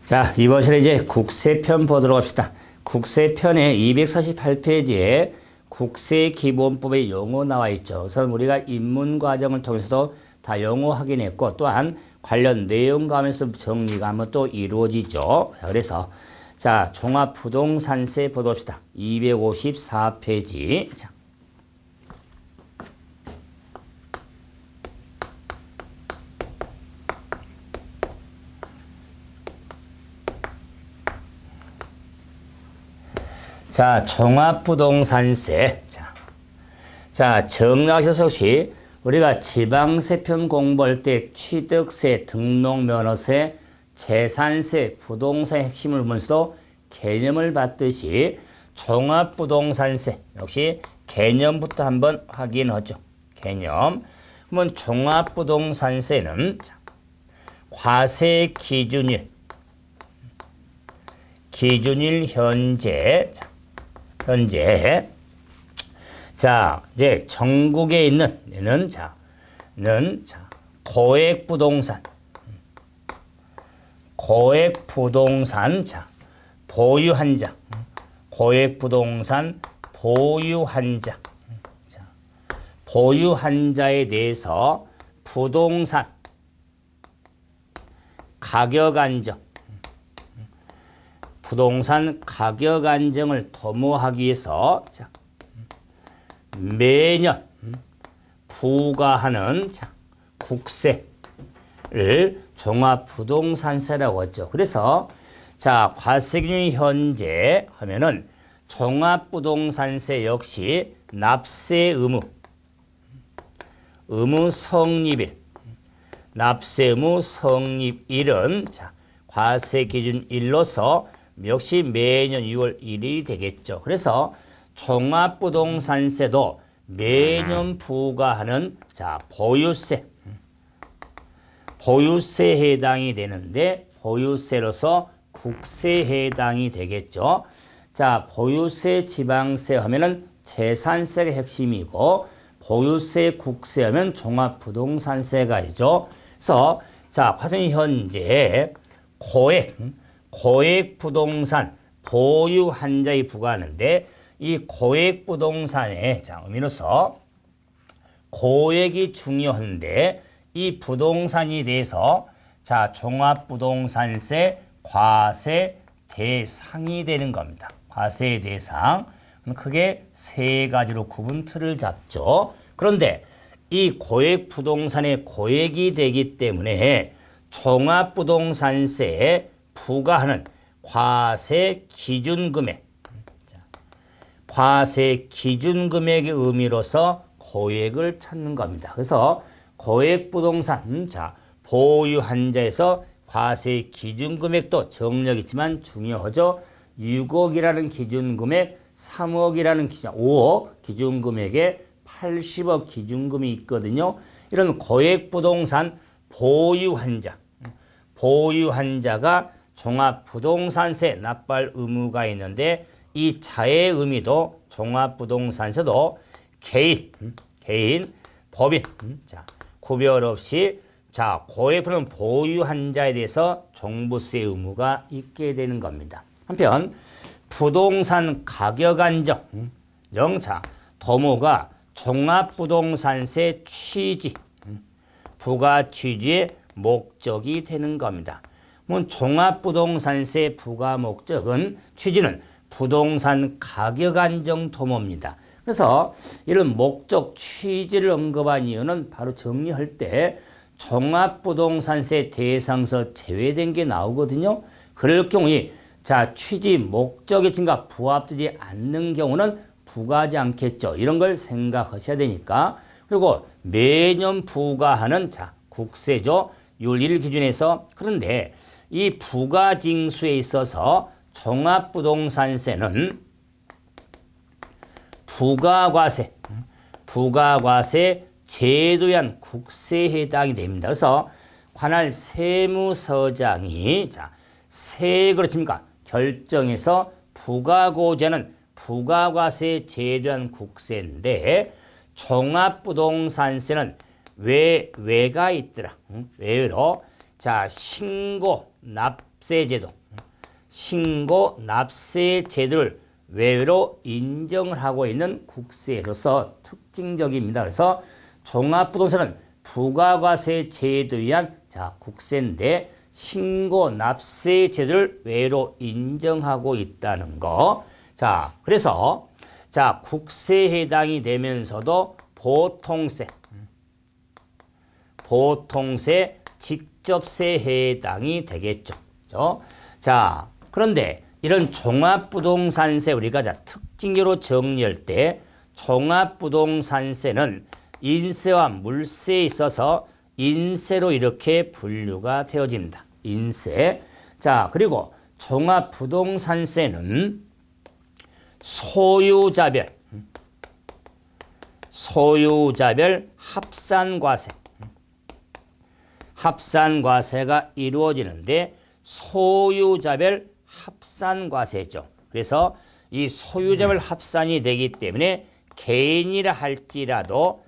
자, 이번 시간에 이제 국세편 보도록 합시다. 국세편의 248페이지에 국세기본법의 용어 나와 있죠. 우선 우리가 입문 과정을 통해서도 다 용어 확인했고, 또한 관련 내용 가면서 정리가 한번 또 이루어지죠. 그래서 자, 종합부동산세 보도록 합시다. 254페이지. 자, 종합부동산세. 자, 정리하셔서 혹시 우리가 지방세편 공부할 때 취득세, 등록면허세, 재산세, 부동산의 핵심을 보면서도 개념을 봤듯이 종합부동산세 역시 개념부터 한번 확인하죠. 개념. 그러면 종합부동산세는 과세 기준일 현재 자, 이제 전국에 있는 고액부동산 보유한 자, 고액부동산 보유한 자에 대해서 부동산 가격 안정을 도모하기 위해서 매년 부과하는 국세를 종합부동산세라고 하죠. 그래서 자, 과세기준 현재 하면은 종합부동산세 역시 납세 의무 성립일, 납세 의무 성립일은 과세기준일로서 역시 매년 6월 1일이 되겠죠. 그래서 종합부동산세도 매년 부과하는 보유세에 해당이 되는데 보유세로서 국세에 해당이 되겠죠. 자, 보유세, 지방세 하면은 재산세가 핵심이고 보유세, 국세 하면 종합부동산세가 있죠. 그래서 자, 과연 현재 고액 부동산 보유한 자에 부과하는데 이 고액 부동산의 의미로서 고액이 중요한데 이 부동산이 돼서 자, 종합부동산세 과세 대상이 되는 겁니다. 과세 대상. 크게 세 가지로 구분 틀을 잡죠. 그런데 이 고액 부동산의 고액이 되기 때문에 종합부동산세에 부과하는 과세 기준금액의 의미로서 고액을 찾는 겁니다. 그래서 고액 부동산 보유한 자에서 과세 기준금액도 정력 있지만 중요하죠. 6억이라는 기준금액, 3억이라는 5억 기준금액에 80억 기준금이 있거든요. 이런 고액 부동산 보유한 자가 종합부동산세 납부할 의무가 있는데 이 자의 의미도 종합부동산세도 개인, 법인 구별 없이 고액부는 보유한 자에 대해서 종부세 의무가 있게 되는 겁니다. 한편 부동산 가격 안정 도모가 종합부동산세 취지 부과 취지의 목적이 되는 겁니다. 종합부동산세 부과 목적은 취지는 부동산 가격 안정 도모입니다. 그래서 이런 목적 취지를 언급한 이유는 바로 정리할 때 종합부동산세 대상서 제외된 게 나오거든요. 그럴 경우에 취지 목적의 증가 부합되지 않는 경우는 부과하지 않겠죠. 이런 걸 생각하셔야 되니까. 그리고 매년 부과하는 국세죠. 율1 기준에서. 그런데 이 부과징수에 있어서 종합부동산세는 부가과세 제도에 의한 국세에 해당이 됩니다. 그래서 관할 세무서장이 세액을 결정해서 부과하고자 하는 부가과세 제도에 의한 국세인데 종합부동산세는 외가 있더라. 외로 신고, 납부 납세제도, 신고 납세 제도를 외로 인정을 하고 있는 국세로서 특징적입니다. 그래서 종합부동산은 부가과세 제도에 의한 국세인데 신고 납세 제도를 외로 인정하고 있다는 거. 자, 그래서 국세에 해당이 되면서도 보통세, 직접세에 해당이 되겠죠. 그렇죠? 자, 그런데 이런 종합부동산세 우리가 특징으로 정리할 때 종합부동산세는 인세와 물세에 있어서 인세로 이렇게 분류가 되어집니다. 인세. 자, 그리고 종합부동산세는 소유자별 합산과세가 이루어지는데 소유자별 합산과세죠. 그래서 이 소유자별 합산이 되기 때문에 개인이라 할지라도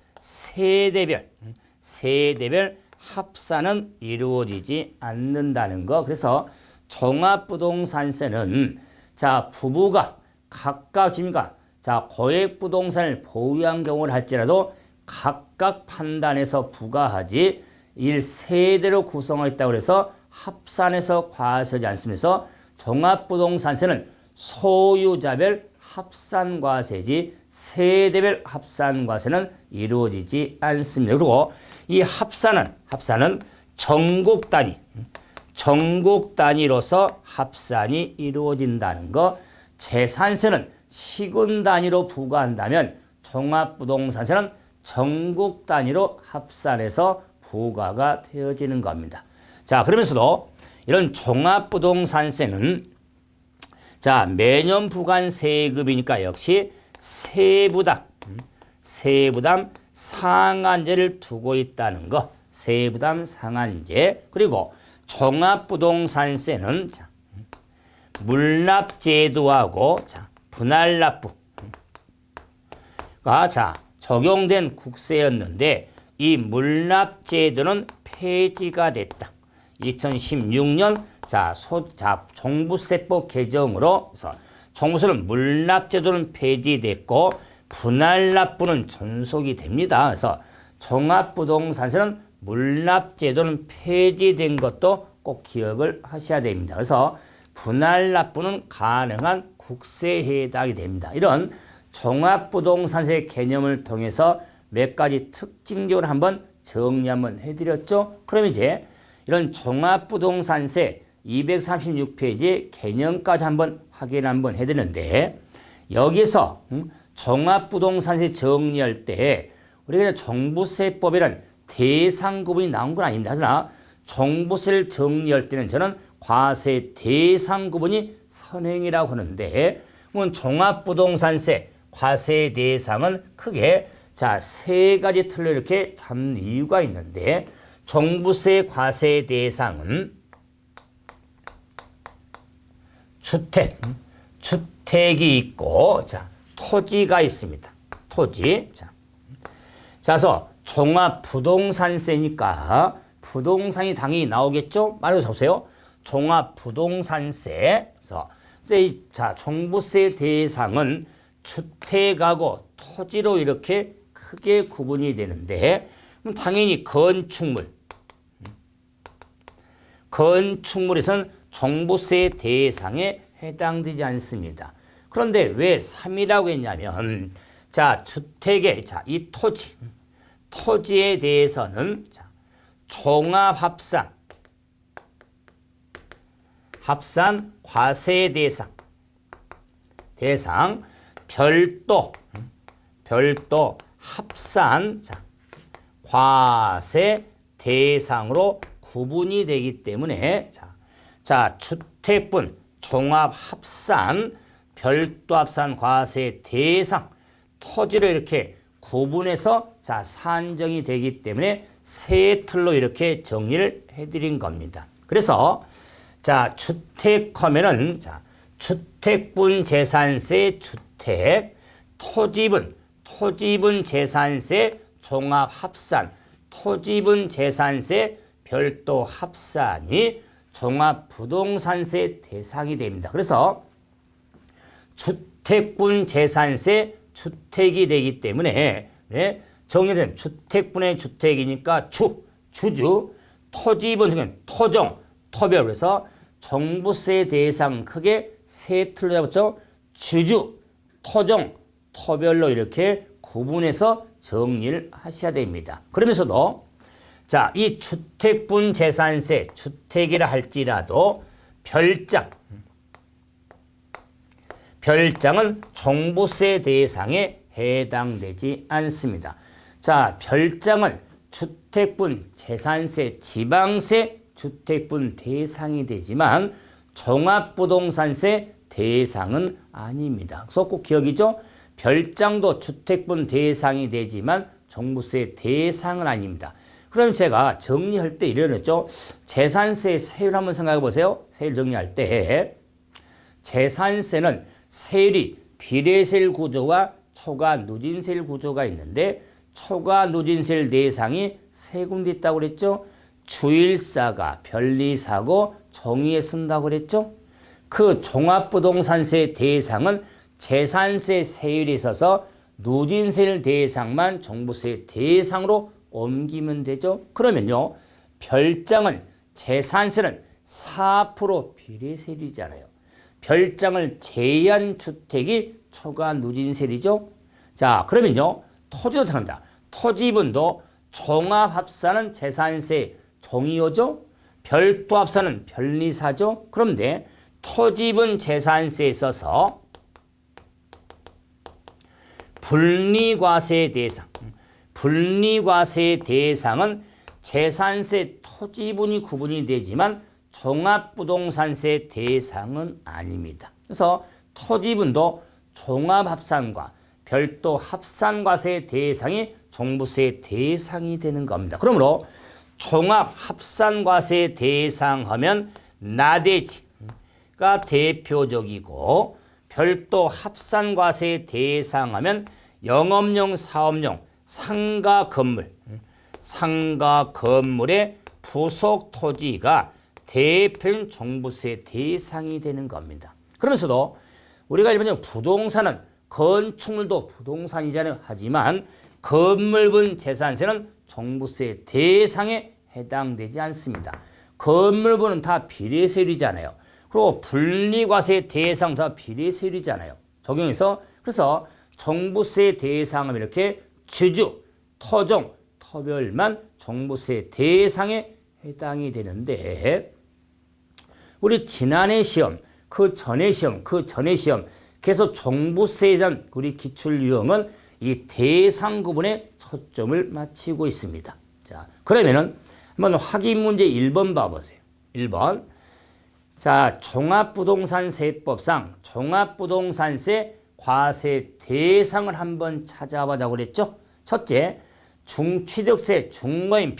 세대별 합산은 이루어지지 않는다는 거. 그래서 종합부동산세는 부부가 각각 고액부동산을 보유한 경우를 할지라도 각각 판단해서 부과하지 1세대로 구성하였다고 해서 합산해서 과세하지 않으면서 종합부동산세는 소유자별 합산과세지 세대별 합산과세는 이루어지지 않습니다. 그리고 이 합산은 전국 단위로서 합산이 이루어진다는 거. 재산세는 시군 단위로 부과한다면 종합부동산세는 전국 단위로 합산해서 부과가 되어지는 겁니다. 자, 그러면서도 이런 종합부동산세는 매년 부과한 세금이니까 역시 세부담 상한제를 두고 있다는 거. 세부담 상한제. 그리고 종합부동산세는 물납제도하고 분할납부가 적용된 국세였는데 이 물납제도는 폐지가 됐다. 2016년 종부세법 개정으로 종부세는 물납제도는 폐지됐고 분할납부는 존속이 됩니다. 그래서 종합부동산세는 물납제도는 폐지된 것도 꼭 기억을 하셔야 됩니다. 그래서 분할납부는 가능한 국세에 해당이 됩니다. 이런 종합부동산세 개념을 통해서 몇 가지 특징적으로 한번 정리 한번 해드렸죠. 그럼 이제 이런 종합부동산세 236페이지 개념까지 한번 확인 한번 해드렸는데 여기서 종합부동산세 정리할 때 우리가 종부세법이란 대상 구분이 나온 건 아닙니다. 하나 종부세를 정리할 때는 저는 과세 대상 구분이 선행이라고 하는데 종합부동산세 과세 대상은 크게 세 가지 틀로 이렇게 잡는 이유가 있는데 종부세 과세 대상은 주택이 있고 토지가 있습니다. 토지. 그래서 종합부동산세니까 부동산이 당연히 나오겠죠. 말해서 보세요. 종합부동산세. 종부세 대상은 주택하고 토지로 이렇게 크게 구분이 되는데 그럼 당연히 건축물에서는 종부세 대상에 해당되지 않습니다. 그런데 왜 3이라고 했냐면 주택의 이 토지에 대해서는 종합합산 과세 대상 별도 합산 과세 대상으로 구분이 되기 때문에 주택분 종합합산 별도 합산 과세 대상 토지를 이렇게 구분해서 산정이 되기 때문에 세 틀로 이렇게 정리를 해드린 겁니다. 그래서 주택하면은 주택분 재산세 주택, 토지분 재산세 종합합산, 토지분 재산세 별도 합산이 종합부동산세 대상이 됩니다. 그래서 주택분 재산세 주택이 되기 때문에 네, 정리된 주택분의 주택이니까 주주, 토지분 중에 토종, 토별. 그래서 종부세 대상 크게 세 틀로 잡았죠. 주주, 토종, 토별로 이렇게 구분해서 정리를 하셔야 됩니다. 그러면서도 자, 이 주택분 재산세 주택이라 할지라도 별장은 종부세 대상에 해당되지 않습니다. 자, 별장은 주택분 재산세 지방세 주택분 대상이 되지만 종합부동산세 대상은 아닙니다. 그래서 꼭 기억이죠. 별장도 주택분 대상이 되지만 종부세 대상은 아닙니다. 그럼 제가 정리할 때 이래냈죠. 재산세 세율 한번 생각해 보세요. 세율 정리할 때 재산세는 세율이 비례세율 구조와 초과 누진세율 구조가 있는데 초과 누진세율 대상이 세 군데 있다고 그랬죠. 주일사가, 변리사고, 정의에 쓴다고 그랬죠. 그 종합부동산세 대상은 재산세 세율이 있어서 누진세율 대상만 종부세 대상으로 옮기면 되죠. 그러면요. 별장은 재산세는 4% 비례세율이잖아요. 별장을 제외한 주택이 초과 누진세율이죠. 자, 그러면요. 토지도 마찬가지입니다. 토지분도 종합합산은 재산세 종이호죠. 별도합산은 변리사죠. 그런데 토지분 재산세에 있어서 분리과세 대상은 재산세 토지분이 구분이 되지만 종합부동산세 대상은 아닙니다. 그래서 토지분도 종합합산과 별도 합산과세 대상이 종부세 대상이 되는 겁니다. 그러므로 종합합산과세 대상하면 나대지가 대표적이고 별도 합산과세 대상하면 영업용, 사업용, 상가 건물의 부속 토지가 대표인 종부세 대상이 되는 겁니다. 그러면서도 우리가 일반적으로 부동산은 건축물도 부동산이잖아요. 하지만 건물분 재산세는 종부세 대상에 해당되지 않습니다. 건물분은 다 비례세율이잖아요. 그리고 분리과세 대상 다 비례세율이잖아요. 적용해서 그래서 종부세 대상은 이렇게 주주, 토종, 토별만 종부세 대상에 해당이 되는데 우리 지난해 시험, 그 전에 시험 계속 종부세에 대한 우리 기출유형은 이 대상 구분에 초점을 맞추고 있습니다. 자, 그러면은 한번 확인 문제 1번 봐보세요. 1번. 자, 종합부동산세법상 종합부동산세 과세 대상을 한번 찾아보자고 그랬죠. 첫째, 중취득세 중과인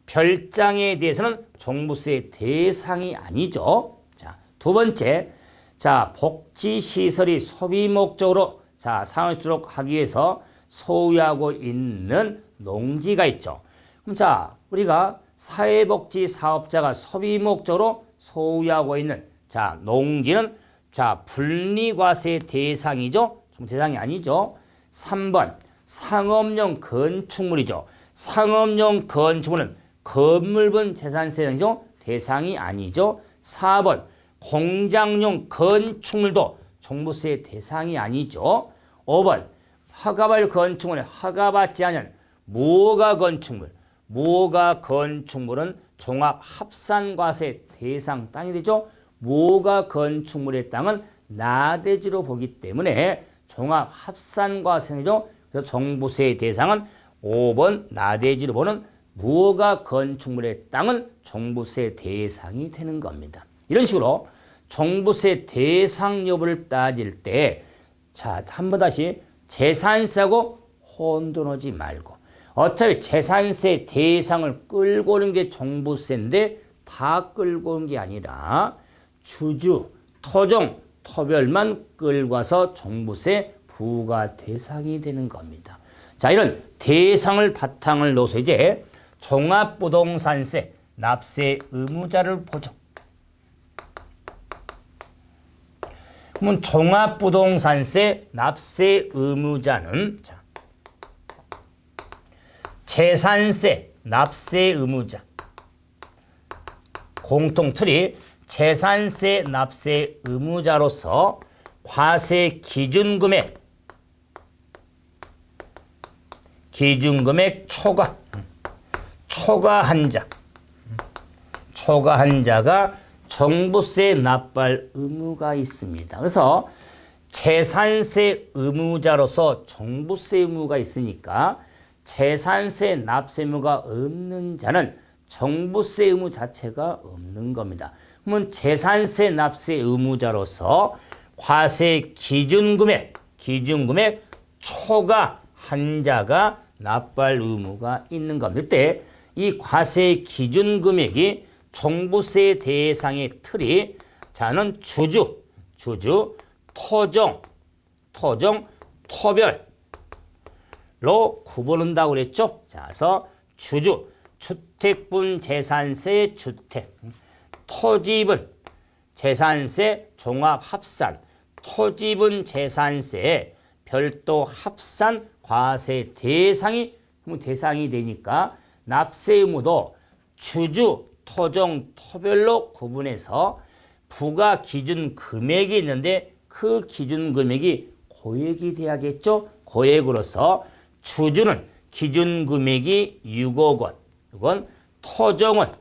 별장에 대해서는 종부세 대상이 아니죠. 자, 두 번째, 자, 복지시설이 소비 목적으로 사용하도록 하기 위해서 소유하고 있는 농지가 있죠. 그럼 자, 우리가 사회복지 사업자가 소비 목적으로 소유하고 있는 자, 농지는 자, 분리과세 대상이죠. 대상이 아니죠. 3번, 상업용 건축물이죠. 상업용 건축물은 건물분 재산세상이죠. 대상이 아니죠. 4번, 공장용 건축물도 종부세 대상이 아니죠. 5번, 허가받을 건축물에 허가받지 않은 무허가 건축물은 종합합산과세 대상 땅이 되죠. 무허가 건축물의 땅은 나대지로 보기 때문에 종합합산과세죠. 그래서 종부세 대상은 5번 나대지로 보는 무허가 건축물의 땅은 종부세 대상이 되는 겁니다. 이런 식으로 종부세 대상 여부를 따질 때 자, 한번 다시 재산세하고 혼돈하지 말고 어차피 재산세 대상을 끌고 오는 게 종부세인데 다 끌고 온 게 아니라 주주, 토종, 토별만 끌고 와서 종부세 부과 대상이 되는 겁니다. 자, 이런 대상을 바탕을 놓아서 이제 종합부동산세 납세 의무자를 보죠. 그러면 종합부동산세 납세 의무자는 재산세 납세 의무자, 공통틀이 재산세 납세 의무자로서 과세 기준금액 초과한 자가 종부세 납부할 의무가 있습니다. 그래서 재산세 의무자로서 종부세 의무가 있으니까 재산세 납세 의무가 없는 자는 종부세 의무 자체가 없는 겁니다. 그러면 재산세 납세 의무자로서 과세 기준금액 초과한 자가 납부할 의무가 있는 겁니다. 이때 이 과세 기준금액이 종부세 대상의 틀이 자는 주주, 토종, 토별로 구분한다고 그랬죠. 자, 그래서 주주, 주택분 재산세 주택, 토지분 재산세 종합합산, 토지분 재산세에 별도 합산 과세 대상이 되니까 납세 의무도 주주, 토종, 토별로 구분해서 부과 기준 금액이 있는데 그 기준 금액이 고액이 돼야겠죠. 고액으로서 주주는 기준 금액이 6억 원, 이건 토종은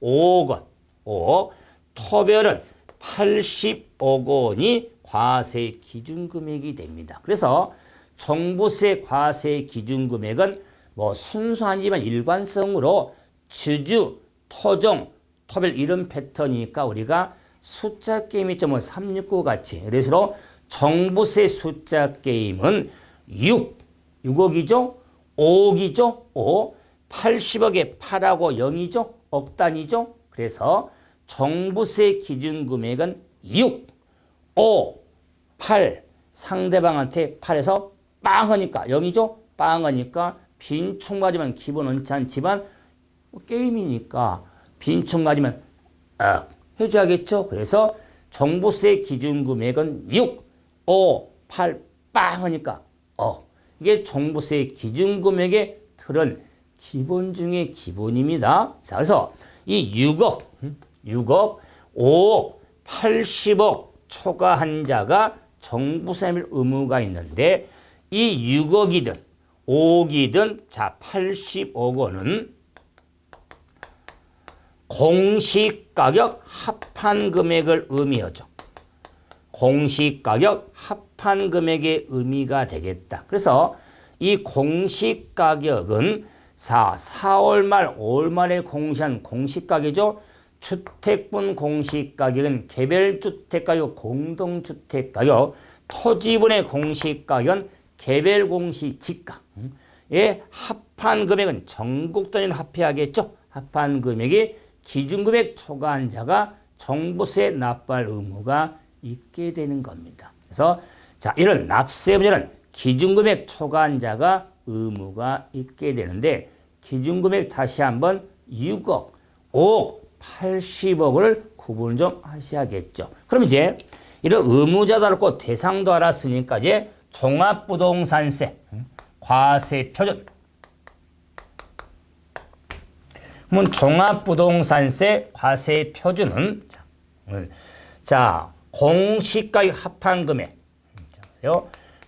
5억 원, 토별은 80억 원이 과세 기준 금액이 됩니다. 그래서 종부세 과세 기준 금액은 뭐 순수하지만 일관성으로 주주, 토종, 토별 이런 패턴이니까 우리가 숫자 게임 있죠. 뭐 369 같이. 그래서 종부세 숫자 게임은 6억이죠. 5억이죠. 80억에 8하고 0이죠. 억 단위죠. 그래서 종부세 기준 금액은 6, 5, 8 상대방한테 8에서 빵 하니까 0이죠. 빵 하니까 빈총 맞으면 기본 원치 않지만 게임이니까 빈총 맞으면 해줘야겠죠. 그래서 종부세 기준 금액은 6, 5, 8 빵 하니까 이게 종부세 기준 금액의 틀은 기본 중에 기본입니다. 자, 그래서 이 6억, 5억, 80억 초과한 자가 종부세 의무가 있는데 이 6억이든 5억이든 자 80억 원은 공시가격 합한 금액을 의미하죠. 공시가격 합한 금액의 의미가 되겠다. 그래서 이 공시가격은 4월 말, 5월 말에 공시한 공시가격이죠. 주택분 공시가격은 개별주택가격, 공동주택가격, 토지분의 공시가격은 개별공시지가의 합한 금액은 전국 단위로 합해야겠죠. 합한 금액이 기준금액 초과한 자가 종부세 납부할 의무가 있게 되는 겁니다. 그래서 자, 이런 납세 문제는 기준금액 초과한 자가 의무가 있게 되는데 기준금액 다시 한번 6억, 5억, 80억을 구분 좀 하셔야겠죠. 그럼 이제 이런 의무자도 알았고 대상도 알았으니까 이제 종합부동산세 과세 표준. 그러면 종합부동산세 과세 표준은 자 공시가격 합한 금액.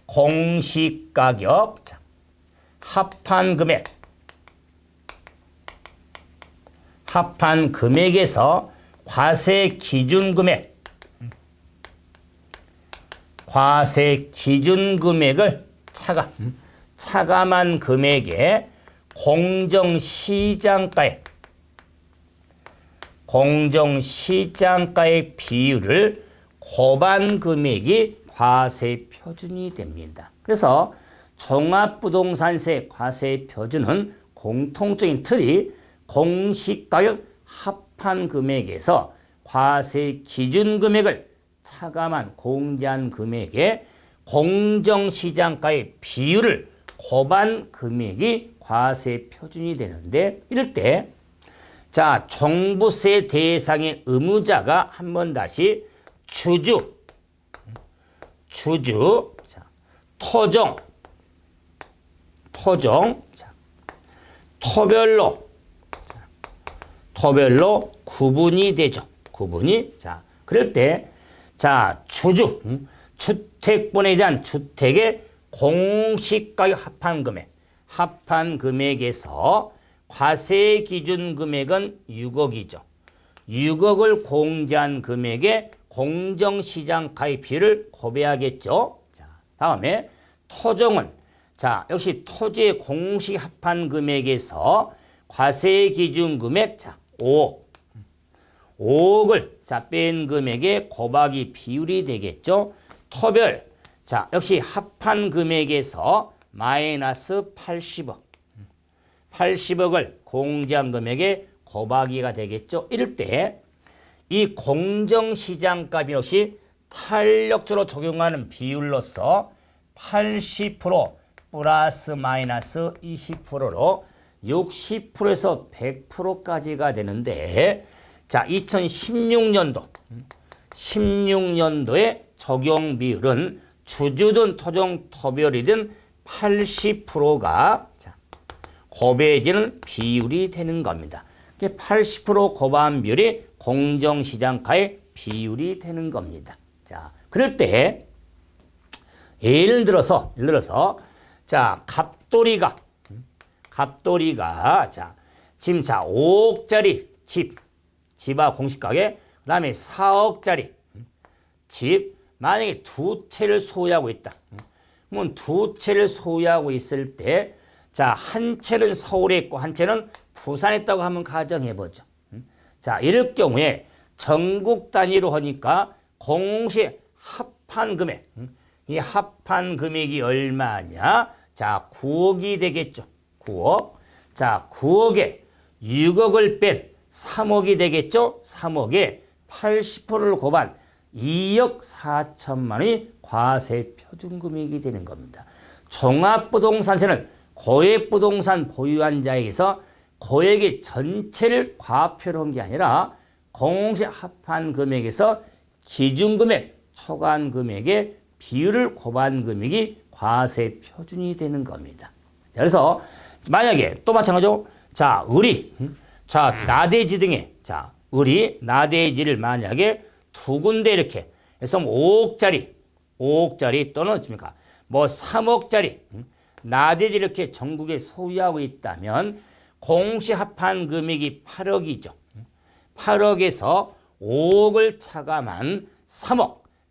공시가격 합한 금액. 합한 금액에서 과세 기준 금액. 과세 기준 금액을 차감한 금액에 공정시장가의 비율을 곱한 금액이 과세 표준이 됩니다. 그래서 종합부동산세 과세 표준은 공통적인 틀이 공시가격 합한 금액에서 과세 기준 금액을 차감한 공제한 금액에 공정시장가의 비율을 곱한 금액이 과세 표준이 되는데 이럴 때 자, 종부세 대상의 의무자가 한 번 다시 주주, 자, 토종, 자, 토별로 구분이 되죠. 자, 그럴 때, 자, 주택분에 대한 주택의 공시가격 합한 금액에서 과세 기준 금액은 6억이죠. 6억을 공제한 금액의 공정시장 가입 비율을 고려하겠죠. 자, 다음에 토종은 자, 역시 토지의 공시 합한 금액에서 과세 기준 금액 자, 5억을 자, 뺀 금액의 곱하기 비율이 되겠죠. 토별 자, 역시 합한 금액에서 마이너스 80억을 공제한 금액의 곱하기가 되겠죠. 이럴 때 이 공정시장값이 역시 탄력적으로 적용하는 비율로서 80% 플러스 마이너스 20%로 60%에서 100%까지가 되는데 자, 2016년도의 적용 비율은 주주든 토종 토별이든 80%가 곱해지는 비율이 되는 겁니다. 80% 곱한 비율이 공정시장가의 비율이 되는 겁니다. 자, 그럴 때 예를 들어서 자, 갑돌이가 자, 지금 자 5억짜리 집하고 공시가격 그다음에 4억짜리 집 만약에 두 채를 소유하고 있다. 그러면 두 채를 소유하고 있을 때 자, 한 채는 서울에 있고 한 채는 부산에 있다고 한번 가정해 보죠. 자, 이럴 경우에 전국 단위로 하니까 공시 합한 금액. 이 합한 금액이 얼마냐? 자, 9억이 되겠죠. 9억. 자, 9억에 6억을 뺀 3억이 되겠죠. 3억에 80%를 곱한 2억 4천만 원이 과세 표준금액이 되는 겁니다. 종합부동산세는 고액부동산 보유한 자에게서 고액의 전체를 과표로 한 게 아니라 공시 합한 금액에서 기준금액, 초과금액의 비율을 곱한 금액이 과세 표준이 되는 겁니다. 자, 그래서 만약에 또 마찬가지로 자, 자, 나대지 등의 자, 나대지를 만약에 두 군데 이렇게 해서 5억짜리 또는 어떻습니까? 뭐 3억짜리 나대지 이렇게 전국에 소유하고 있다면 공시 합한 금액이 8억이죠. 8억에서 5억을 차감한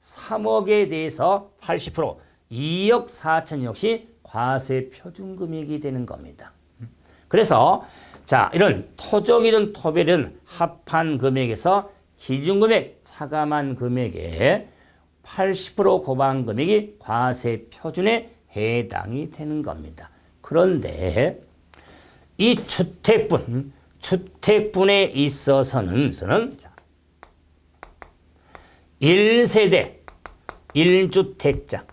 3억에 대해서 80% 2억 4천 역시 과세 표준금액이 되는 겁니다. 그래서 자, 이런 토종이든 토별이든 합한 금액에서 기준금액 차감한 금액에 80% 곱한 금액이 과세 표준에 해당이 되는 겁니다. 그런데 이 주택분에 있어서는 자, 1세대 1주택자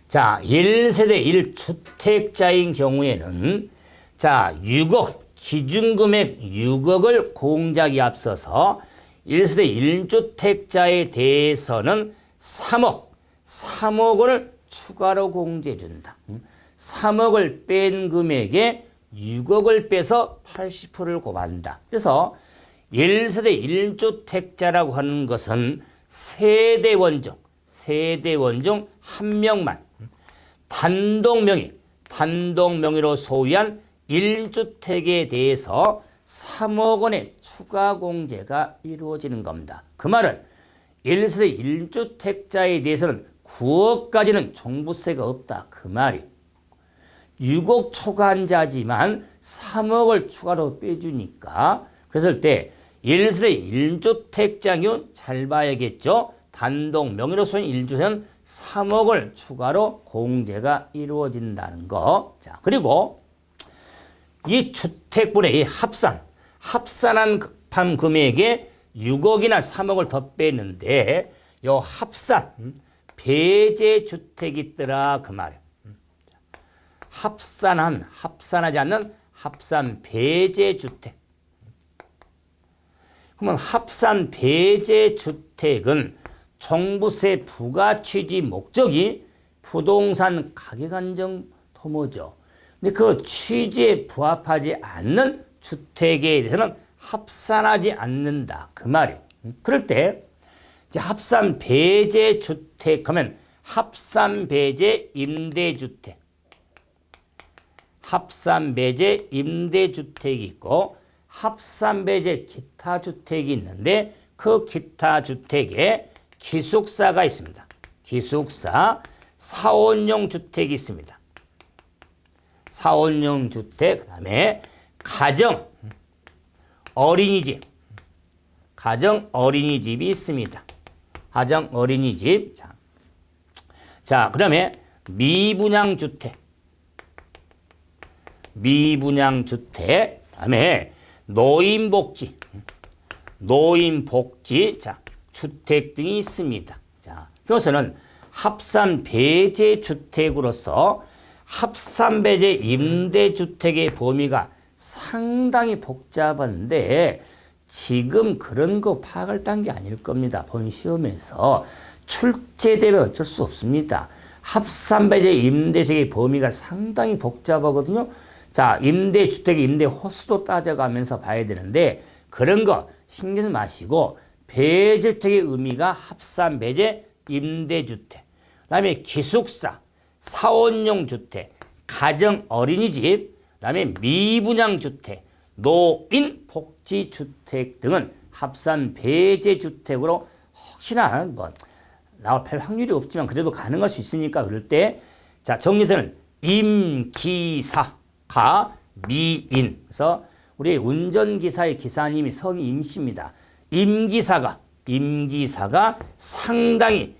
자, 1세대 1주택자인 경우에는 자, 6억 기준금액 6억을 공작이 앞서서 1세대 1주택자에 대해서는 3억을 추가로 공제해준다. 3억을 뺀 금액에 6억을 빼서 80%를 곱한다. 그래서 1세대 1주택자라고 하는 것은 세대 원중 한 명만 단독 명의로 소유한 1주택에 대해서 3억 원의 추가 공제가 이루어지는 겁니다. 그 말은 1세대 1주택자에 대해서는 9억까지는 종부세가 없다. 그 말이 6억 초과한자지만 3억을 추가로 빼주니까 그랬을 때 1세대 1주택자는 잘 봐야겠죠. 단독 명의로 소유한 1주택은 3억을 추가로 공제가 이루어진다는 거. 자, 그리고 이 주택분의 이 합산한 급한 금액에 6억이나 3억을 더 빼는데 요 배제주택이 있더라 그 말이에요. 합산하지 않는 합산 배제주택. 그러면 합산 배제 주택은 종부세 부과 취지 목적이 부동산 가격 안정 도모죠. 근데 그 취지에 부합하지 않는 주택에 대해서는 합산하지 않는다. 그 말이에요. 그럴 때 이제 합산 배제 주택 하면 합산 배제 임대주택, 합산 배제 임대주택이 있고 합산 배제 기타 주택이 있는데 그 기타 주택에 기숙사가 있습니다. 기숙사, 사원용 주택이 있습니다. 사원용 주택, 그다음에 가정 어린이집, 가정 어린이집이 있습니다. 가정 어린이집. 자, 그다음에 미분양 주택, 미분양 주택, 그다음에 노인복지, 노인복지, 자, 주택 등이 있습니다. 자, 여기서는 합산 배제 주택으로서 합산 배제 임대주택의 범위가 상당히 복잡한데 지금 그런 거 파악을 딴 게 아닐 겁니다. 본 시험에서 출제되면 어쩔 수 없습니다. 합산 배제 임대주택의 범위가 상당히 복잡하거든요. 자, 임대주택의 임대 호수도 따져가면서 봐야 되는데 그런 거 신경 마시고 배제주택의 의미가 합산 배제 임대주택, 그 다음에 기숙사, 사원용 주택, 가정 어린이집, 그 다음에 미분양 주택, 노인 복지 주택 등은 합산 배제 주택으로 혹시나 뭐 나올 확률이 없지만 그래도 가능할 수 있으니까 그럴 때 자, 정리되는 임기사가 미인. 그래서 우리 운전기사의 기사님이 성이 임씨입니다. 임기사가 상당히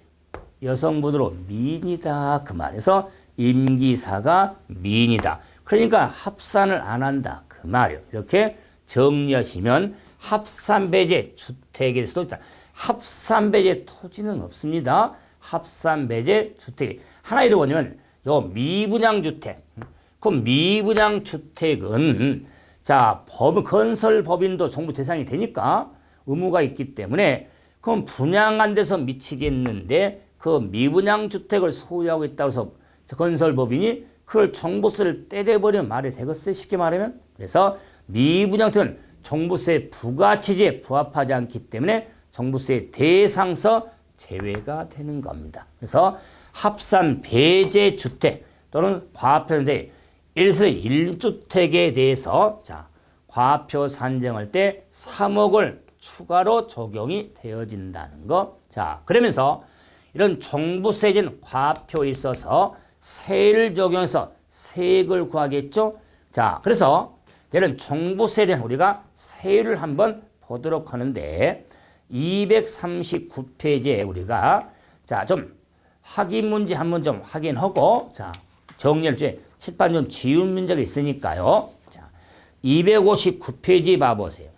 여성분으로 미인이다. 그 말에서 임기사가 미인이다. 그러니까 합산을 안 한다. 그 말이에요. 이렇게 정리하시면 합산 배제 주택에 대해서도 있다. 합산 배제 토지는 없습니다. 합산 배제 주택. 하나 이런 거냐면 요 미분양 주택. 그럼 미분양 주택은 자, 건설 법인도 정부 대상이 되니까 의무가 있기 때문에 그럼 분양 안 돼서 미치겠는데 그 미분양 주택을 소유하고 있다고 해서 건설 법인이 그걸 종부세를 때려버리면 말이 되겠어요. 쉽게 말하면. 그래서 미분양 주택은 종부세 부과취지에 부합하지 않기 때문에 종부세 대상서 제외가 되는 겁니다. 그래서 합산 배제 주택 또는 과표인데 1세대 1주택에 대해서 자, 과표 산정할 때 3억을 추가로 적용이 되어진다는 거. 자, 그러면서 이런 종부세진 과표에 있어서 세를 적용해서 세액을 구하겠죠. 자, 그래서 이제는 종부세에 대한 우리가 세율을 한번 보도록 하는데 239페이지에 우리가 자, 좀 확인 문제 한번 좀 확인하고 자, 정리할 때 칠판 좀 지운 문제가 있으니까요. 자, 259페이지 봐보세요.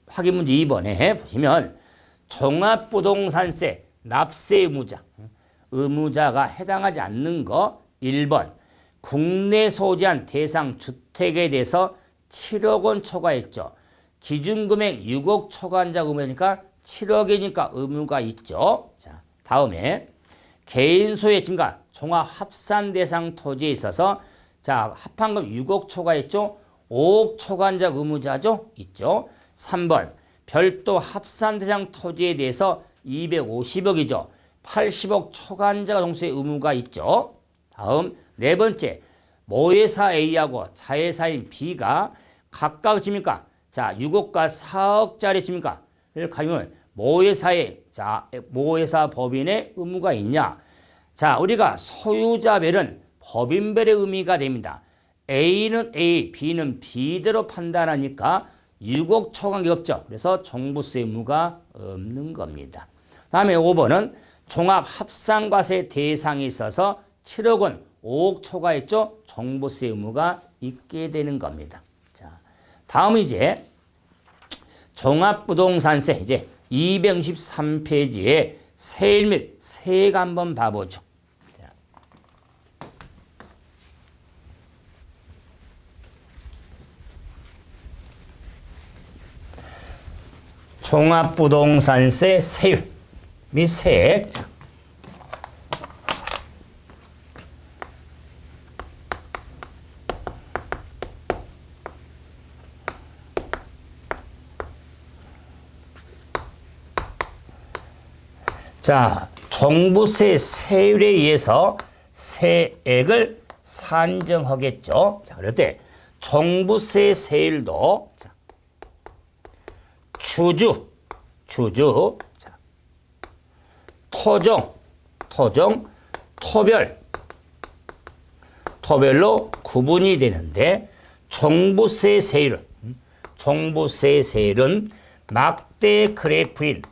확인 문제 2번에 보시면 종합부동산세 납세 의무자, 의무자가 해당하지 않는 거 1번 국내 소지한 대상 주택에 대해서 7억 원 초과했죠. 기준금액 6억 초과한자 의무니까 7억이니까 의무가 있죠. 자, 다음에 개인 소유의 증가 종합 합산 대상 토지에 있어서 자, 합한금 6억 초과했죠. 5억 초과한자 의무자죠. 있죠. 3번 별도 합산 대상 토지에 대해서 250억이죠. 80억 초과한자가 종수의 의무가 있죠. 다음 네 번째 모회사 A하고 자회사인 B가 각각 집니까? 자, 6억과 4억짜리 집니까? 를 가지고는 모회사의 자, 모회사 법인의 의무가 있냐? 자, 우리가 소유자별은 법인별의 의미가 됩니다. A는 A, B는 B대로 판단하니까 6억 초과한 게 없죠. 그래서 종부세 의무가 없는 겁니다. 다음에 5번은 종합합산과세 대상이 있어서 7억 원, 5억 초과했죠. 종부세 의무가 있게 되는 겁니다. 자, 다음은 이제 종합부동산세 이제 263페이지에 세일 및 세액 한번 봐보죠. 종합부동산세 세율 및 세액. 자, 종부세 세율에 의해서 세액을 산정하겠죠. 자, 그럴 때 종부세 세율도 자, 주주, 자, 토종, 토별로 구분이 되는데 종부세 세율은 막대 그래프인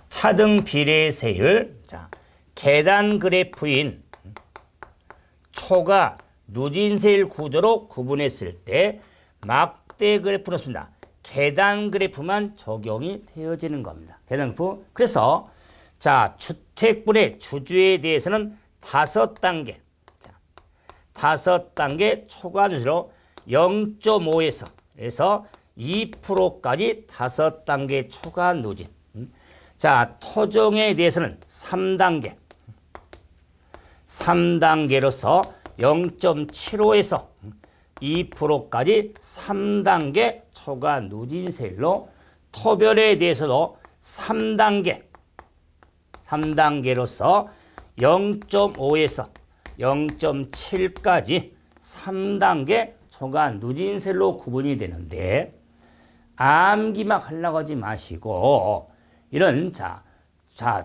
차등 비례 세율, 자, 계단 그래프인 초과 누진세율 구조로 구분했을 때 막대 그래프는 없습니다. 계단 그래프만 적용이 되어지는 겁니다. 계단 그래프. 그래서 자, 주택분의 주주에 대해서는 5단계. 자, 5단계 초과 누진으로 0.5에서 2%까지 5단계 초과 누진. 자, 토종에 대해서는 3단계로서 0.75에서 2%까지 3단계 초과 누진세율로 토별에 대해서도 3단계로서 0.5에서 0.7까지 3단계 초과 누진세율로 구분이 되는데 암기만 하려고 하지 마시고 이런 자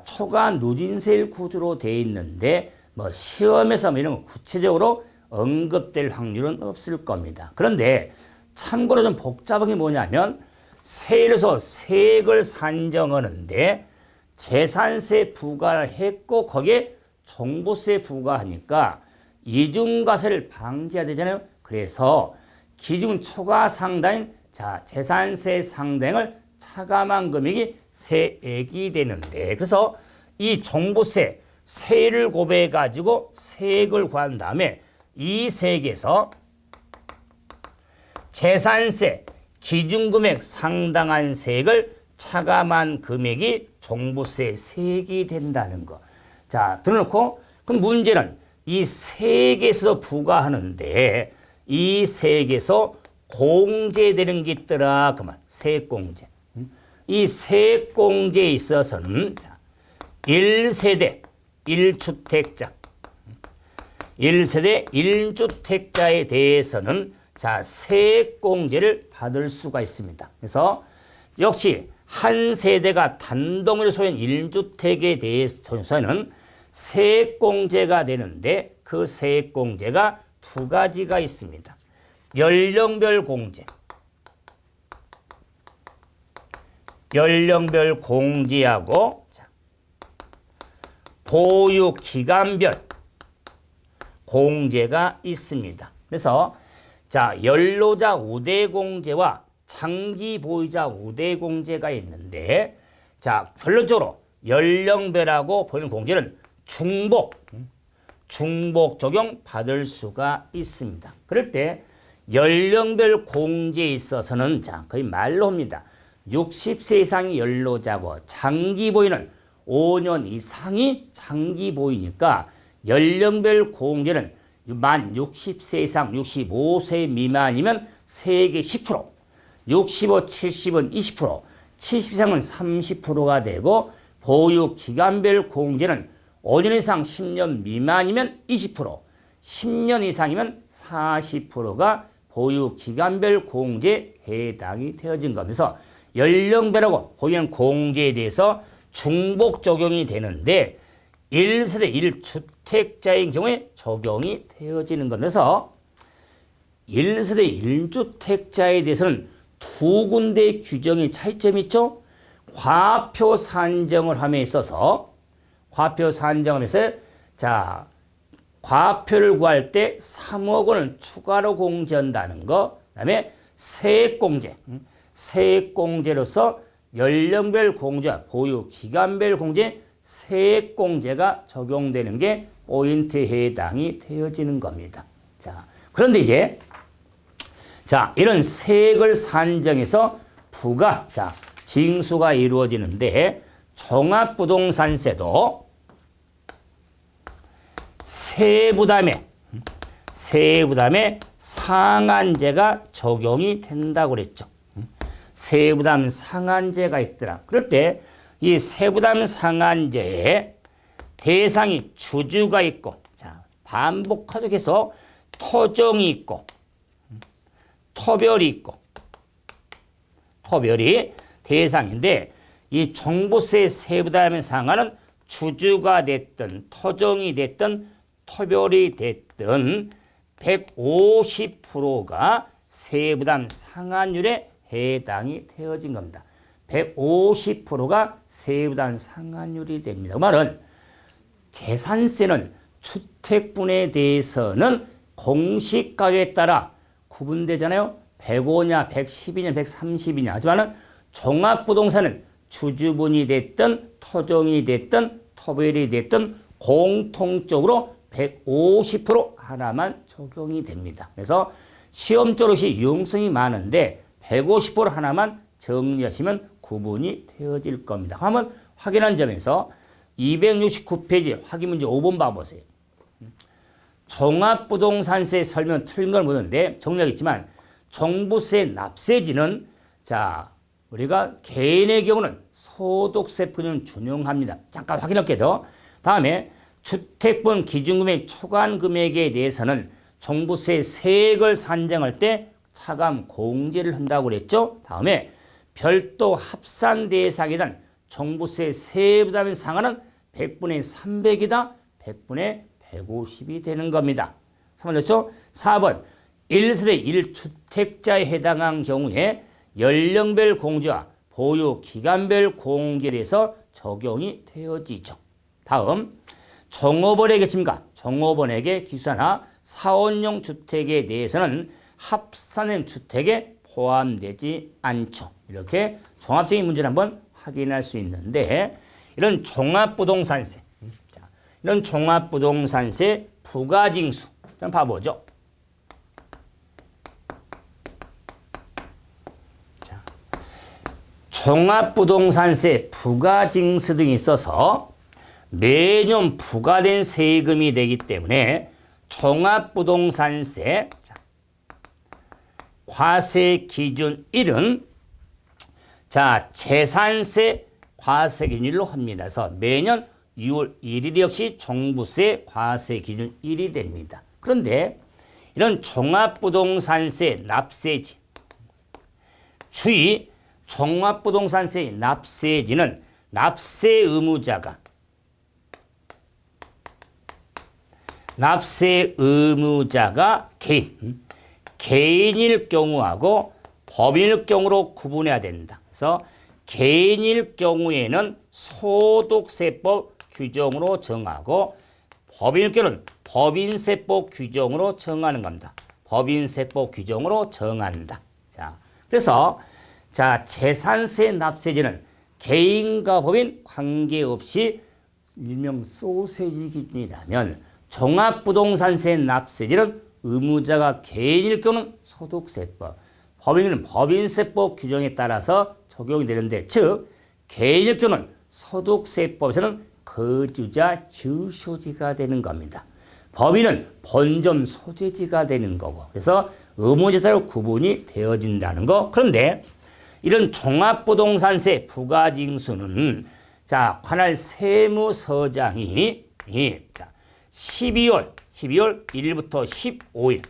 초과 누진세율 구조로 되어 있는데 뭐 시험에서 이런 거 구체적으로 언급될 확률은 없을 겁니다. 그런데 참고로 좀 복잡한 게 뭐냐면 세율에서 세액을 산정하는데 재산세 부과를 했고 거기에 종부세 부과하니까 이중과세를 방지해야 되잖아요. 그래서 기준 초과 상당인 자 재산세 상당을 차감한 금액이 세액이 되는데 그래서 이 종부세 세율을 고배해 가지고 세액을 구한 다음에 이 세액에서 재산세 기준금액 상당한 세액을 차감한 금액이 종부세 세액이 된다는 거. 자, 들어놓고 그럼 문제는 이 세액에서 부과하는데 이 세액에서 공제되는 게 있더라. 그만 세액공제. 이 세액공제에 있어서는 1세대 1주택자 1주택자에 대해서는 자 세액공제를 받을 수가 있습니다. 그래서 역시 한 세대가 단독으로 소유한 1주택에 대해서는 세액공제가 되는데 그 세액공제가 두 가지가 있습니다. 연령별 공제하고 보유기간별 공제가 있습니다. 그래서 자 연로자 우대공제와 장기보유자 우대공제가 있는데 자 결론적으로 연령별하고 보이는 공제는 중복 적용 받을 수가 있습니다. 그럴 때 연령별 공제에 있어서는 자 거의 말로 합니다. 60세 이상이 연로자고 장기보유는 5년 이상이 장기보유니까 연령별 공제는 만 60세 이상 65세 미만이면 세액의 10%, 65, 70은 20%, 70 이상은 30%가 되고 보유기간별 공제는 5년 이상 10년 미만이면 20%, 10년 이상이면 40%가 보유기간별 공제에 해당이 되어진 겁니다. 연령별하고 보유한 공제에 대해서 중복 적용이 되는데 1세대 1주택자인 경우에 적용이 되어지는 거면서 1세대 1주택자에 대해서는 두 군데 규정의 차이점이 있죠. 과표 산정을 함에 있어서 자 과표를 구할 때 3억 원을 추가로 공제한다는 거. 그다음에 세액공제로서 연령별 공제와 보유기간별 공제, 세액공제가 적용되는 게 포인트에 해당이 되어지는 겁니다. 자, 그런데 이제 자 이런 세액을 산정해서 부가 자 징수가 이루어지는데 종합부동산세도 세부담에 상한제가 적용이 된다고 그랬죠. 세부담 상한제가 있더라. 그럴 때 이 세부담 상한제에 대상이 주주가 있고, 자, 반복하도 계속 토종이 있고, 토별이 있고, 토별이 대상인데, 이 종부세 세부담에 상한은 주주가 됐든, 토종이 됐든, 토별이 됐든, 150%가 세부담 상한율에 해당이 되어진 겁니다. 150%가 세부담 상한율이 됩니다. 그 말은 재산세는 주택분에 대해서는 공시가격에 따라 구분되잖아요. 105냐, 110이냐, 130이냐. 하지만 종합부동산은 주주분이 됐든 토종이 됐든 토별이 됐든 공통적으로 150% 하나만 적용이 됩니다. 그래서 시험적으로 유용성이 많은데 150% 하나만 정리하시면 구분이 되어질 겁니다. 한번 확인한 점에서 269페이지 확인 문제 5번 봐보세요. 종합부동산세 설명 틀린 걸 묻는데 정리하겠지만 종부세 납세지는 자 우리가 개인의 경우는 소득세뿐은 준용합니다. 잠깐 확인할게요. 더. 다음에 주택분 기준금액 초과한 금액에 대해서는 종부세 세액을 산정할 때 차감 공제를 한다고 그랬죠. 다음에 별도 합산 대상에 대한 종부세 세부담의 상한은 100분의 300이다. 100분의 150이 되는 겁니다. 3번이었죠? 4번 1세대 1주택자에 해당한 경우에 연령별 공제와 보유 기간별 공제에 대해서 적용이 되어지죠. 다음 종업원에게입니까? 종업원에게 기수하나 사원용 주택에 대해서는 합산된 주택에 포함되지 않죠. 이렇게 종합적인 문제를 한번 확인할 수 있는데 이런 종합부동산세, 이런 종합부동산세 부가징수 한번 봐보죠. 자, 종합부동산세 부가징수 등이 있어서 매년 부과된 세금이 되기 때문에 종합부동산세 과세 기준 1은 자 재산세 과세 기준일로 합니다. 그래서 매년 6월 1일 역시 종부세 과세 기준 1이 됩니다. 그런데 이런 종합부동산세 납세지 주의 종합부동산세 납세지는 납세 의무자가 개인일 경우하고 법인일 경우로 구분해야 된다. 그래서 개인일 경우에는 소득세법 규정으로 정하고 법인일 경우는 법인세법 규정으로 정하는 겁니다. 법인세법 규정으로 정한다. 자, 그래서 자 재산세 납세제는 개인과 법인 관계없이 일명 소세지 기준이라면 종합부동산세 납세제는 의무자가 개인일 경우는 소득세법, 법인은 법인세법 규정에 따라서 적용이 되는데 즉 개인일 경우는 소득세법에서는 거주자 주소지가 되는 겁니다. 법인은 본점 소재지가 되는 거고 그래서 의무자에 따라 구분이 되어진다는 거. 그런데 이런 종합부동산세 부가징수는 자 관할 세무서장이 자 12월 1일부터 15일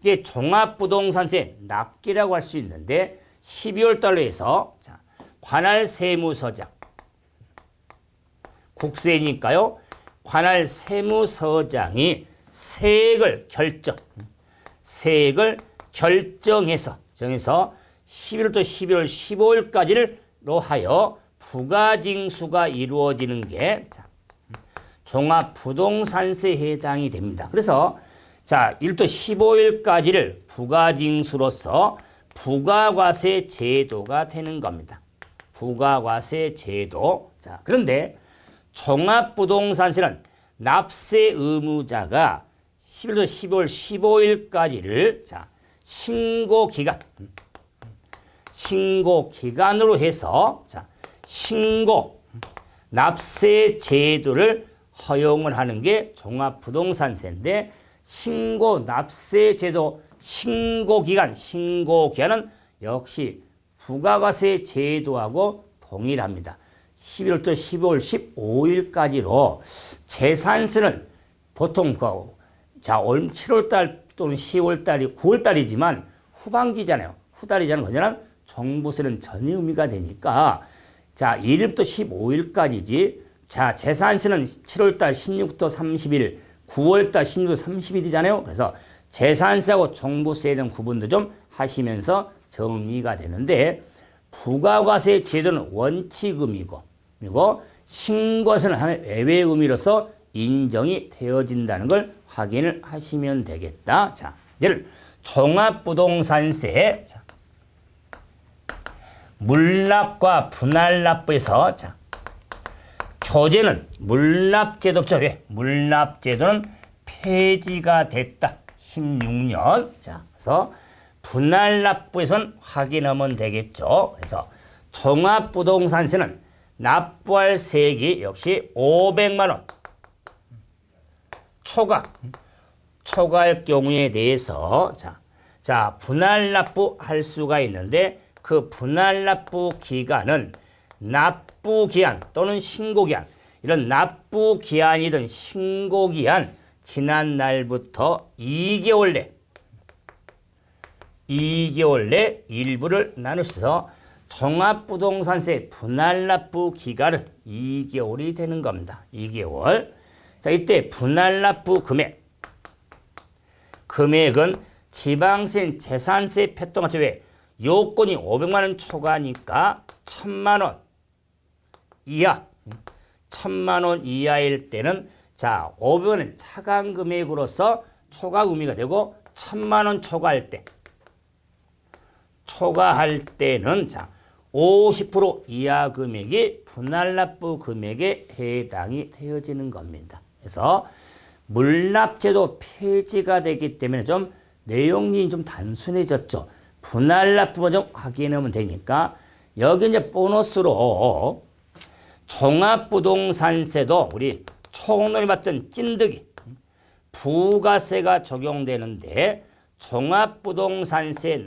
이게 종합부동산세 납기라고 할 수 있는데 12월 달로 해서 자, 관할 세무서장 국세니까요. 관할 세무서장이 세액을 결정해서 정해서 11월부터 12월 15일까지로 하여 부가징수가 이루어지는 게 자, 종합부동산세에 해당이 됩니다. 그래서 자 1부터 15일까지를 부가징수로서 부가과세 제도가 되는 겁니다. 부가과세 제도. 자 그런데 종합부동산세는 납세 의무자가 11월부터 12월 15일까지를 자 신고기간 신고 기간으로 해서 자, 신고 납세 제도를 허용을 하는 게 종합부동산세인데 신고 납세 제도 신고기간은 역시 부가과세 제도하고 동일합니다. 11월부터 12월 15일까지로 재산세는 보통 올 7월달 또는 10월달이 9월달이지만 후반기잖아요. 후달이자는 거냐는 종부세는 전혀 의미가 되니까 자 1일부터 15일까지지 자 재산세는 7월달 16부터 30일 9월달 16부터 30일이잖아요. 그래서 재산세하고 종부세에 대한 구분도 좀 하시면서 정리가 되는데 부가과세 제도는 원칙의미고 그리고 신고세는 하나의 외외 의미로서 인정이 되어진다는 걸 확인을 하시면 되겠다. 자, 예를 종합부동산세 자, 물납과 분할납부에서 자, 교재는 물납제도 없죠. 왜? 물납제도는 폐지가 됐다. 16년. 자, 그래서 분할납부에서는 확인하면 되겠죠. 그래서 종합부동산세는 납부할 세액이 역시 500만 원. 초과할 경우에 대해서 자 분할납부 할 수가 있는데 그 분할납부 기간은 납부기한 또는 신고기한 이런 납부기한이든 신고기한 지난 날부터 2개월 내 일부를 나누셔서 종합부동산세 분할납부 기간은 2개월이 되는 겁니다. 2개월. 자, 이때 분할납부 금액은 지방세, 재산세 패턴같이 왜 요건이 500만 원 초과니까 1000만 원 이하, 1000만 원 이하일 때는 자 500원은 차감 금액으로서 초과 의미가 되고 1000만 원 초과할 때는 자 50% 이하 금액이 분할납부 금액에 해당이 되어지는 겁니다. 그래서 물납제도 폐지가 되기 때문에 좀 내용이 좀 단순해졌죠. 분할납부만 좀 확인하면 되니까 여기 이제 보너스로 종합부동산세도 우리 총론이 봤던 찐득이 부가세가 적용되는데 종합부동산세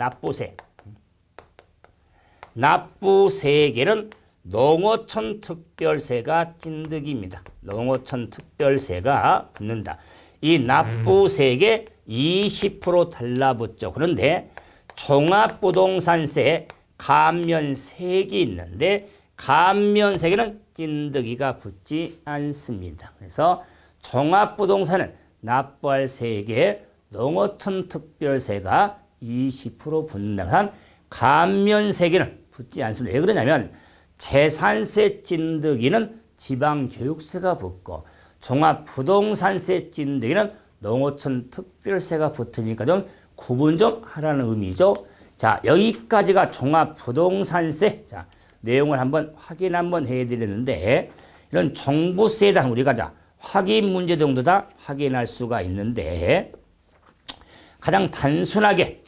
납부세에게는 농어촌 특별세가 찐득입니다. 농어촌 특별세가 붙는다. 이 납부세액에 20% 달라붙죠. 그런데 종합부동산세 감면세액이 있는데 감면세액에는 찐득이가 붙지 않습니다. 그래서 종합부동산은 납부할 세액에 농어촌 특별세가 20% 붙는다. 감면세액에는 붙지 않습니다. 왜 그러냐면 재산세 찐득이는 지방교육세가 붙고 종합부동산세 찐득이는 농어촌 특별세가 붙으니까 좀 구분 좀 하라는 의미죠. 자, 여기까지가 종합부동산세. 자, 내용을 한번 확인 한번 해드리는데 이런 종부세에 대한 우리가 자 확인 문제 정도 다 확인할 수가 있는데 가장 단순하게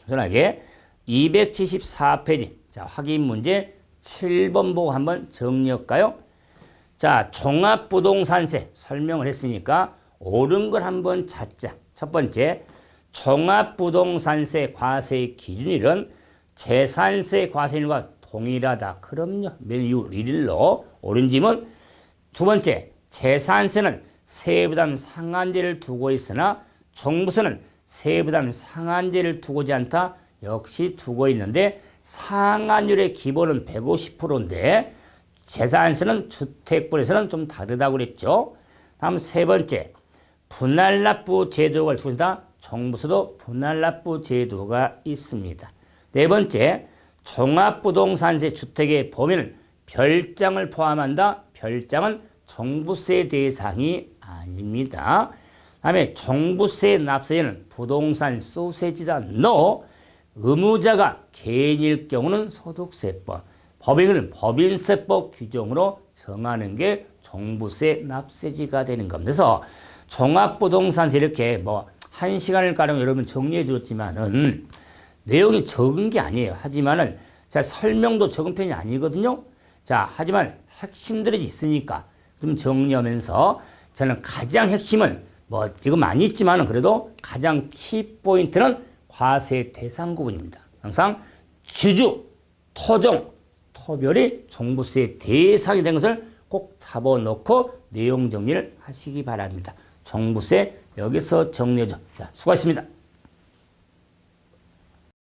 274페이지 자 확인 문제 7번 보고 한번 정리할까요? 자, 종합부동산세 설명을 했으니까 옳은 걸 한번 찾자. 첫 번째, 종합부동산세 과세 기준일은 재산세 과세일과 동일하다. 그럼요. 매일 1일로 옳은 질문. 두 번째, 재산세는 세부담 상한제를 두고 있으나 종부세는 세부담 상한제를 두고지 않다. 역시 두고 있는데 상한율의 기본은 150%인데 재산세는 주택분에서는 좀 다르다고 그랬죠. 다음 세 번째, 분할납부 제도가 두고 있다. 종부세도 분할납부 제도가 있습니다. 네 번째, 종합부동산세 주택의 범위는 별장을 포함한다. 별장은 종부세 대상이 아닙니다. 다음에 종부세 납세자는 부동산 소세지다. NO. 의무자가 개인일 경우는 소득세법, 법인은 법인세법 규정으로 정하는 게 종부세 납세지가 되는 겁니다. 그래서 종합부동산세 이렇게 뭐 1시간을 가량 여러분 정리해 드렸지만은 내용이 적은 게 아니에요. 하지만은 자, 설명도 적은 편이 아니거든요. 자, 하지만 핵심들이 있으니까 좀 정리하면서 저는 가장 핵심은 뭐 지금 많이 있지만은 그래도 가장 키포인트는 과세 대상 구분입니다. 항상 주주, 토종, 토별이 종부세 대상이 된 것을 꼭 잡아놓고 내용 정리를 하시기 바랍니다. 종부세 여기서 정리해줘. 자, 수고하셨습니다.